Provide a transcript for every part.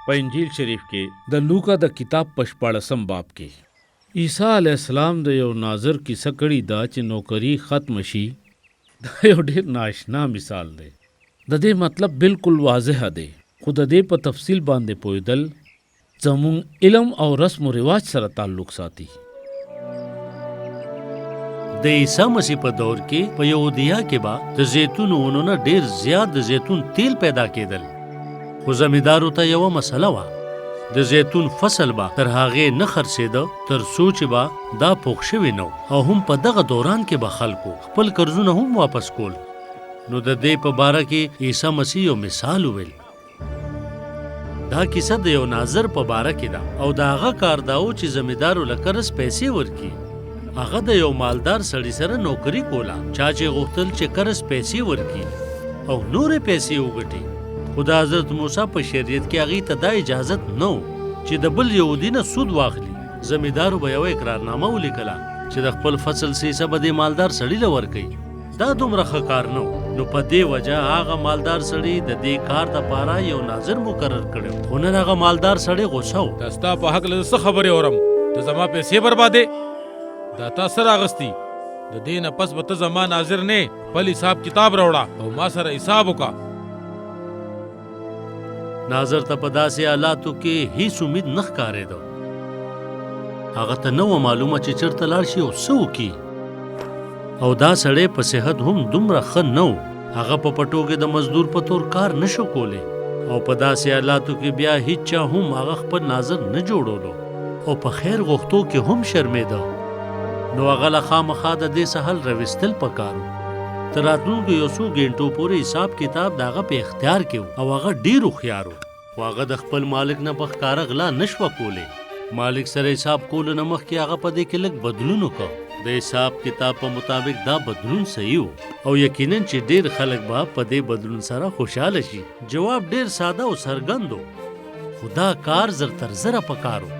په انجیل شریف کې د لوقا د کتاب په 14 باب کې عیسی علیه السلام د یو ناظر کیسه کړې ده چې نوکری ختم شي. دا یو ډېر ناشنا مثال دی. د دې مطلب بالکل واضح دی، خو د دې په تفصیل باندې پوهېدل زموږ علم او رسم و رواج سره تعلق ساتي. د عیسی مسیح په دور کې په یهودیا کې به د زیتون ونو نه ډېر زیات د زیتون تیل پیدا کېدل، خو زمیندارو ته یوه مسله وه. د زیتون فصل به تر هغې نه خرڅېده تر څو چې به دا پوخ شوی نه او هم په دغه دوران کې به خلکو خپل قرضونه هم واپس کول. نو د دې په باره کې عیسی مسیح یو مثال وویل. دا کیسه د یو ناظر په باره کې ده او د هغه کار دا و چې زمیندارو له قرض پیسې ورکړي. هغه د یو مالدار سړي سره نوکري کوله، چا چې غوښتل چې قرض پیسې ورکړي او نورې پیسې وګټي. خو د حضرت موسی په شریعت کې هغې ته دا اجازت نه و چې د بل یهودي نه سود واخلي. زمیندارو به یوه اقرارنامه ولیکله چې د خپل فصل حصه به دې مالدار سړي له ورکوي. دا دومره ښه کار نه و. نو په دې وجه هغه مالدار سړي د دې کار دپاره یو ناظر مقرر کړی، خو نن هغه مالدار سړی غوسه و. دا ستا په هکله څه خبرې اورم؟ ته زما پیسې بربادې؟ دا تا څه راغستی؟ د دې نه پس به ته زما ناظر نه، خپل حساب کتاب راوړه او ما سره حساب وکړه. ناظر ته په داسې حالاتو کې هیڅ امید نه ښکارېده. هغه ته نه وه معلومه چې چېرته لاړ شي او څه وکړي. او دا سړی په صحت هم دومره ښه نه و. هغه په پټو کې د مزدور په طور کار نه شو کولی او په داسې حالاتو کې بیا هیڅ چا هم هغه خپل ناظر نه جوړولو او په خیر غوښتو کې هم شرمېده. نو هغه له خامخا د دې څه حل راویستل پکار و. تر راتلونکو یو څو ګنټو پورې حساب کتاب د هغه په اختیار کې و او هغه ډېر هوښیار و. خو هغه د خپل مالک نه په ښکاره غلا نه شوه کولی. مالک سره حساب کولو نه مخکې هغه په دې کې لږ بدلون وکړ. د حساب کتاب په مطابق دا بدلون صحیح و او یقینا چې ډېر خلک به په دې بدلون سره خوشحاله شي. جواب ډېر ساده او څرګند و، خو دا کار زر تر زره پکار و.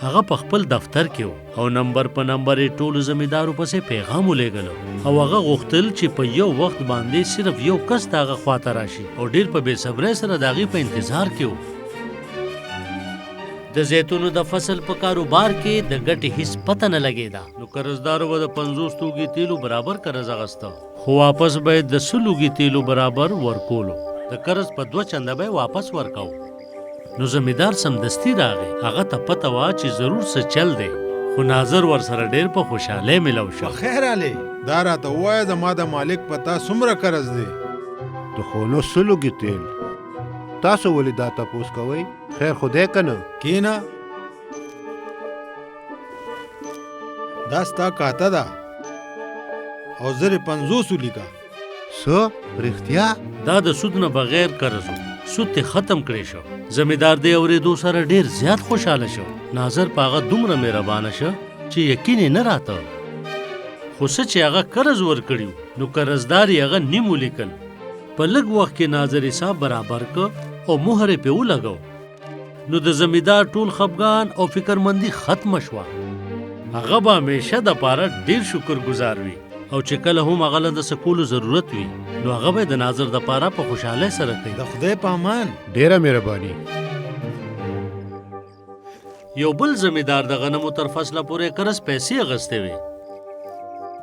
هغه په خپل دفتر کې و او نمبر په نمبر یې ټولو زمیندارو پسې پیغام ولېږلو او هغه غوښتل چې په یو وخت باندې صرف یو کس د هغه خواته راشي او ډېر په بېصبرۍ سره د هغې په انتظار کې و. د زیتونو د فصل په کاروبار کې د ګټې هیڅ پته نه لګېده. نو قرضدارو به د 50 توږي تیلو برابر قرض اخیسته، خو واپس به یې د 100 لوږي تیلو برابر ورکولو. د قرض په 2 چنده به یې واپس ورکاو. نو زمیندار سمدستي راغی. هغه ته پته وه چې ضرور څه چل دی، خو ناظر ورسره ډېر په خوشحالۍ ملو شو. خیر علي، دا راته ووایه زما د مالک په تا څومره قرض دی؟ د خونو 100 لوږي تیل. تاسو ولې دا تپوس کوئ؟ خیر خدای کنه کینا، دا ستا کاته ده او زر 50 ولیکه. څه رښتیا؟ دا د سود نه بغیر قرض و. سود ته ختم کړی شو. زمیندار دې اورېدو سره ډېر زیات خوشحاله شو. ناظر په هغه دومره مهربانه شه چې یقین یې نه راته. خو څه چې هغه قرض ورکړي و نو قرضدار یې هغه نیم ولیکل. په لږ وخت کې ناظر حساب برابر کړ او مهر یې پرې ولګو. نو د زمیندار ټول خفګان او فکرمندي ختمه شوه. هغه به همیشه دپاره ډېر شکرګزار وي او چې کله هم هغه له د څه کولو ضرورت وي نو هغه به د ناظر دپاره په خوشحالۍ سره کوي. د خدای په امان. ډېره مهرباني. یو بل زمیندار د غنمو تر فصله پورې قرض پیسې اخیستې وې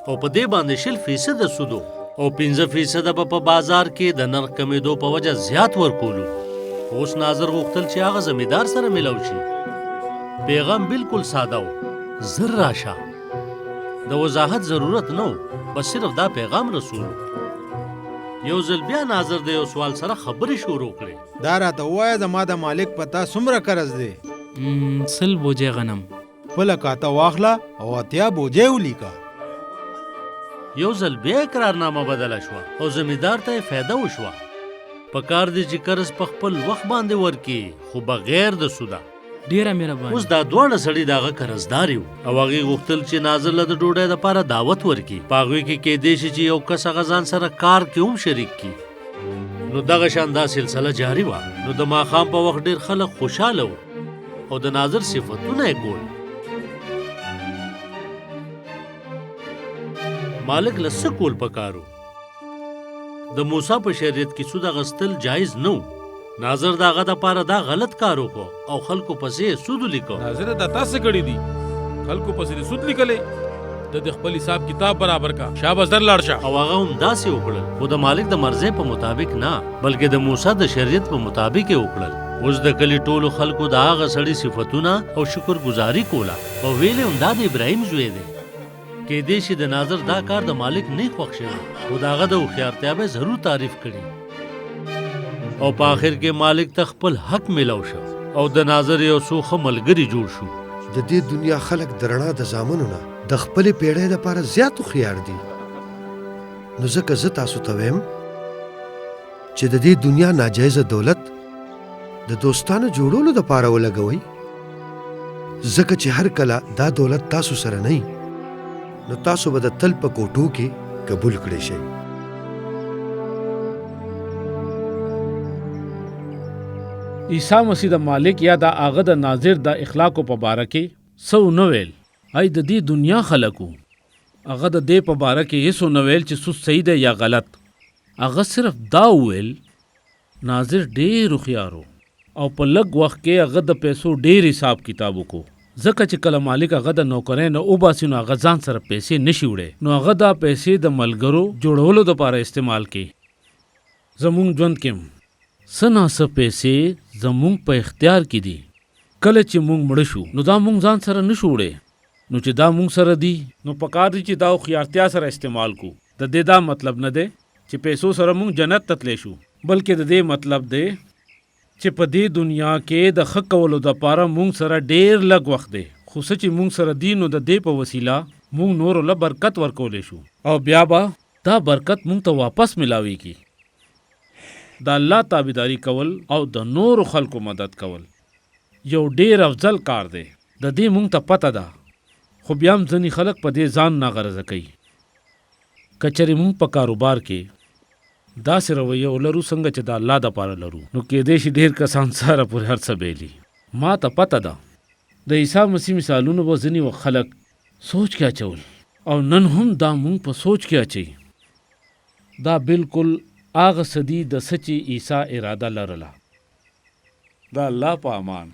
او په دې باندې 0% سود او 15% به په بازار کې د نرخ کمېدو په وجه زیات ورکولو. اوس ناظر غوښتل چې هغه زمیندار سره ملو شي. پیغام بالکل ساده و، زر راشه. د وضاحت ضرورت نه و، بس صرف دا پیغام رسول. یو ځل بیا ناظر د یو سوال سره خبرې شروع کړې. دا راته ووایه زما د مالک په تا څومره قرض دی؟ 100 بوجې غنم. خپله کاته واخله او 80 بوجې ولیکه. یو ځل بیا اقرارنامه بدله شوه او زمیندار ته یې فایده وشوه. پکار دی چې قرض په خپل وخت باندې ورکړي، خو بغیر د سوده. ډېره مهرباني. اوس دا دواړه سړي د هغه قرضدار یو او هغې غوښتل چې ناظر له د ډوډۍ دپاره دعوت ورکړي. په هغوی کې کیدی شي چې یو کس هغه ځان سره کار کې هم شریک کړي. نو دغه شان دا سلسله جاري وه. نو د ماښام په وخت ډېر خلک خوشحاله وو او د ناظر صفتونه یې کول. مالک له څه کول پکارو؟ د موسی په شریعت کې سود اخیستل جایز نه و، ناظر داغه د پاره دا غلط کار وکړو او خلکو پسې سود لیکو. ناظر دا تاسو کړی دي خلکو پسې دې سود لیکلې د دې خپل حساب کتاب برابر کا شابه زر لاړ شه. او هغه هم داسې وکړل خو د مالک د مرضی په مطابق نه بلکې د موسی د شریعت په مطابق یې وکړل. اوس د کلی ټولو خلکو د هغه سړي صفتونه او شکر گزاري کوله او ویلې هم دا د ابراهیم زوی دی. کېدای شي د ناظر دا کار د مالک نه خوښ شوی خو د هغه د هوښیارتیا به ضرور تعریف کړي او په آخر کې مالک ته خپل حق میلاو شو او د ناظر یو څو ښه ملګري جوړ شو. د دې دنیا خلک د رڼا د زامنو نه د خپلې پیړۍ لپاره زیات هوښیار دي. نو ځکه زه تاسو ته وایم چې د دې دنیا ناجایزه دولت د دوستانو جوړولو دپاره ولګوئ، ځکه چې هر کله دا دولت تاسو سره نه نو تاسو به د تل په کوټو کې قبول کړی شئ. عیسی مسیح د مالک یا د هغه د ناظر د اخلاقو په باره کې څه ونه ویل. ای د دې دنیا خلکو هغه د دې په باره کې هیڅ ونه ویل چې څه صحیح دی یا غلط. هغه صرف دا وویل ناظر ډېر هوښیار او په لږ وخت کې هغه د پیسو ډېر حساب کتاب وکړو، ځکه چې کله مالک هغه د نوکرۍ نه وباسي نو هغه ځان سره پیسې نشي وړی، نو هغه دا پیسې د ملګرو جوړولو دپاره استعمال کړي. زمونږ ژوند کې څه ناڅه پیسې زمونږ په اختیار کې دي. کله چې مونږ مړه شو نو دا مونږ ځان سره نشو وړی، نو چې دا مونږ سره دي نو پکار دی چې دا هوښیارتیا سره استعمال کو. د دې دا مطلب نه دی چې پیسو سره مونږ جنت ته تللی شو، بلکې د دې مطلب دی چې په دې دنیا کې د ښه کولو دپاره مونږ سره ډېر لږ وخت دی، خو څه چې مونږ سره دي نو د دې په وسیله مونږ نورو له برکت ورکولی شو او بیا به دا برکت مونږ ته واپس ملاویږي. د الله تابعداري کول او د نورو خلکو مدد کول یو ډیر افضل کار دی. د دې مونږ ته پته ده، خو بیا هم ځینې خلک په دې ځان ناغرضه کوي. که چېرې مونږ په کاروبار کې داسې رویه ولرو څنګه چې د الله دپاره لرو نو کېدای شي ډېر کسان سره پورې هر څه بیلي. ما ته پته ده د عیسی مسیح مثالونو به ځینې وخت خلک سوچ کې اچول او نن هم دا مونږ په سوچ کې اچوي. دا بالکل هغه څه دي د څه چې عیسی اراده لرله. د الله په امان.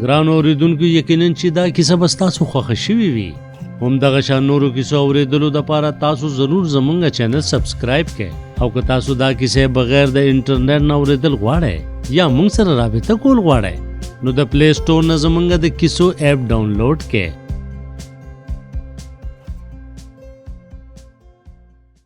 ګرانو اورېدونکو یقینا چې دا کیسه به ستاسو خوښه شوې وي. همدغه شان نورو کیسو اورېدلو دپاره تاسو ضرور زمونږ چینل سبسکرایب کړئ او که تاسو دا کیسې بغیر د انټرنیټ نه اورېدل غواړئ یا موږ سره رابطه کول غواړئ نو د پلی سټور نه زمونږ د کیسو ایپ ډاونلوډ کړئ